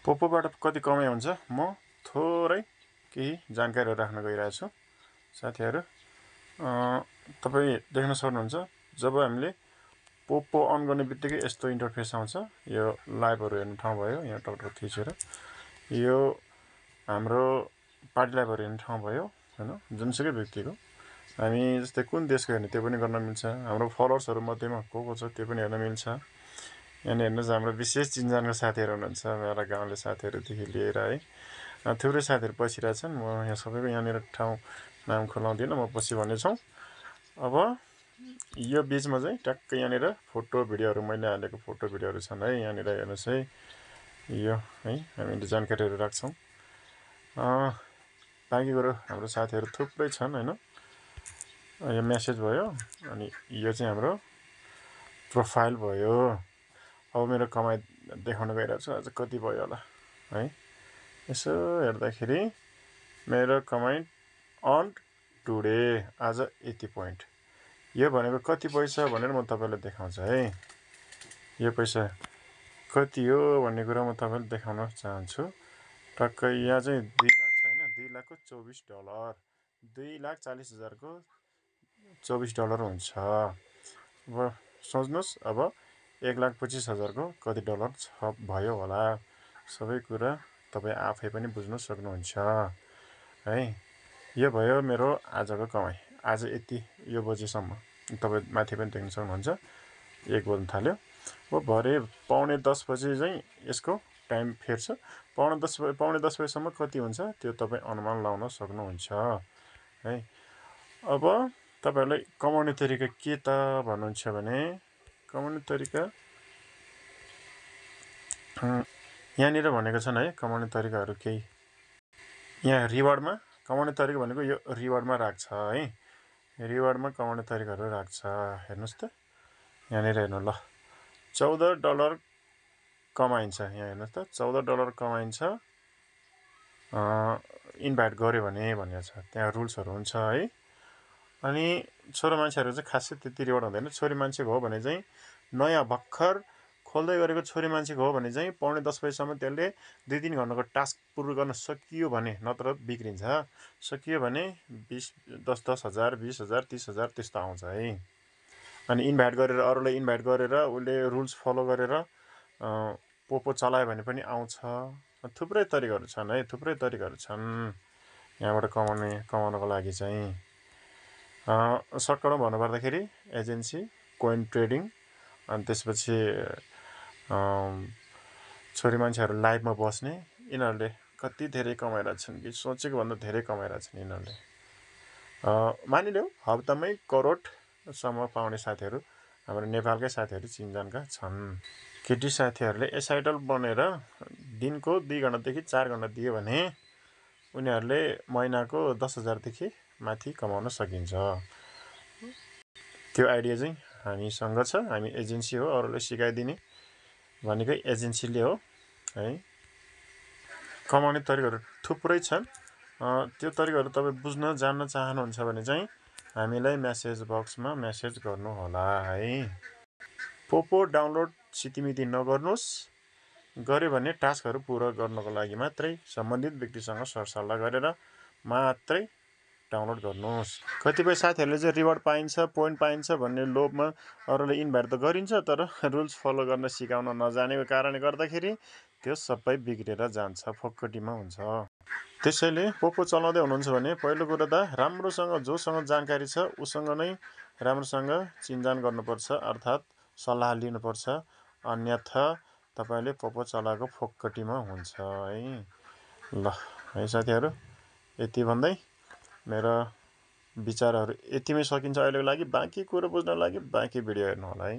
पोपोबाट कति कमाइ हुन्छ म थोरै केही जानकारीहरू राख्न गइरहेको छु साथीहरू। तपाईँ देख्न सक्नुहुन्छ जब हामीले पोपो अन गर्ने बित्तिकै यस्तो इन्टरफेस आउँछ। यो लाइभहरू हेर्ने ठाउँ भयो, यहाँ टक्क थिचेर यो हाम्रो पार्टी लाइभहरू हेर्ने ठाउँ भयो हैन। जुनसुकै व्यक्तिको हामी जस्तै कुन देशको हेर्ने त्यो पनि गर्न मिल्छ। हाम्रो फलोवर्सहरू मध्येमा को छ त्यो पनि हेर्न मिल्छ। यहाँ हेर्नुहोस् हाम्रो विशेष चिन्जानको साथीहरू हुनुहुन्छ, मेरा गाउँले साथीहरूदेखि लिएर है थुप्रै साथीहरू बसिरहेछन्। म यहाँ सबैको यहाँनिर ठाउँ नाम खुलाउँदिनँ, म पछि भन्नेछौँ। अब यो बिचमा चाहिँ टक्क यहाँनिर फोटो भिडियोहरू मैले हालेको फोटो भिडियोहरू छन् है। यहाँनिर हेर्नुहोस् है, यो है हामीले जानकारीहरू राख्छौँ। बाँकी कुरो हाम्रो साथीहरू थुप्रै छन् हैन। यो मेसेज भयो अनि यो चाहिँ हाम्रो प्रोफाइल भयो। अब मेरो कमाइ देखाउन गइरहेको छु। आज कति भयो होला है। यसो हेर्दाखेरि मेरो कमाइ अन टुडे आज यति पोइन्ट। यो भनेको कति पैसा भनेर म तपाईँलाई देखाउँछु है। यो पैसा कति हो भन्ने कुरा म तपाईँलाई देखाउन चाहन्छु। टक्क यहाँ चाहिँ 2 लाख छ हैन। 2 लाखको $24, 2,40,000 को $24 हुन्छ। अब सोच्नुहोस्, अब 1,25,000 को कति डलर छ भयो होला। सबै कुरा तपाईँ आफै पनि बुझ्न सक्नुहुन्छ है। यो भयो मेरो आजको कमाइ। आज यति यो बजेसम्म तपाईँ माथि पनि देख्न सक्नुहुन्छ 1 बज्न थाल्यो। अब भरे 9:45 बजे चाहिँ यसको टाइम फेर्छ। 9:45 बजेसम्म कति हुन्छ त्यो तपाईँ अनुमान लाउन सक्नुहुन्छ है। अब तपाईहरुलाई कमाउने तरिका के त भन्नुहुन्छ भने कमाउने तरिका यहाँनिर भनेको छन् है। कमाउने तरिकाहरू केही यहाँ रिवार्डमा कमाउने तरिका भनेको यो रिवार्डमा राख्छ है। रिवार्डमा कमाउने तरिकाहरू राख्छ। हेर्नुस् त यहाँनिर हेर्नु ल, $14 कमाइन्छ। यहाँ हेर्नुस् त $14 कमाइन्छ इन्भाइट गर्यो भने भनेको छ। त्यहाँ रुल्सहरू हुन्छ है। अनि छोरो मान्छेहरू चाहिँ खासै त्यति रिवार्ड हुँदैन। छोरी मान्छेको हो भने चाहिँ नयाँ भर्खर खोल्दै गरेको छोरी मान्छेको हो भने चाहिँ 9:45 बजेसम्म त्यसले 2-3 घण्टाको टास्क पुरा गर्न सकियो भने, नत्र बिग्रिन्छ। सकियो भने 10,000, 20,000, 30,000 त्यस्तो आउँछ है। अनि इन्भाइट गरेर अरूलाई इन्भाइट गरेर उसले रुल्स फलो गरेर पोपो चलायो भने पनि आउँछ। थुप्रै तरिकाहरू छन् है। थुप्रै तरिकाहरू छन् यहाँबाट कमाउनको लागि चाहिँ। सर्टकटमा भन्नुपर्दाखेरि एजेन्सी, कोइन ट्रेडिङ, अनि त्यसपछि छोरी मान्छेहरू लाइभमा बस्ने, यिनीहरूले कति धेरै कमाइरहेछन् कि सोचेको भन्दा धेरै कमाइरहेछन् यिनीहरूले। मानिलिउँ हप्तामै करोडसम्म पाउने साथीहरू हाम्रो नेपालकै साथीहरू चिनजानका छन्। केटी साथीहरूले एसआइडल बनेर दिनको 2 घण्टादेखि 4 घण्टा दियो भने उनीहरूले महिनाको 10,000 देखि माथि कमाउन सकिन्छ। त्यो आइडिया चाहिँ हामीसँग छ। हामी एजेन्सी हो, अरूलाई सिकाइदिने भनेकै एजेन्सीले हो है। कमाउने तरिकाहरू थुप्रै छन्। त्यो तरिकाहरू तपाईँ बुझ्न जान्न चाहनुहुन्छ भने चाहिँ हामीलाई मेसेज बक्समा मेसेज गर्नुहोला है। पोपो डाउनलोड सितिमिति नगर्नुहोस्। गर्यो भने टास्कहरू पुरा गर्नको लागि मात्रै सम्बन्धित व्यक्तिसँग सरसल्लाह गरेर मात्रै डाउनलोड गर्नुहोस्। कतिपय साथीहरूले चाहिँ रिवार्ड पाइन्छ, पोइन्ट पाइन्छ भन्ने लोभमा अरूलाई इन्भाइट त गरिन्छ, तर रुल्स फलो गर्न सिकाउन नजानेको कारणले गर्दाखेरि त्यो सबै बिग्रेर जान्छ, फोक्कटीमा हुन्छ। त्यसैले पोपो चलाउँदै हुनुहुन्छ भने पहिलो कुरा त राम्रोसँग जोसँग जानकारी छ उसँग नै राम्रोसँग चिन्जान गर्नुपर्छ, अर्थात् सल्लाह लिनुपर्छ। अन्यथा तपाईले पोपो चलाएको फोक्कटीमा हुन्छ है। ल है साथीहरू, यति भन्दै मेरो विचारहरू यतिमै सकिन्छ अहिलेको लागि। बाँकी कुरो बुझ्न लागि बाँकी भिडियो हेर्नु होला है।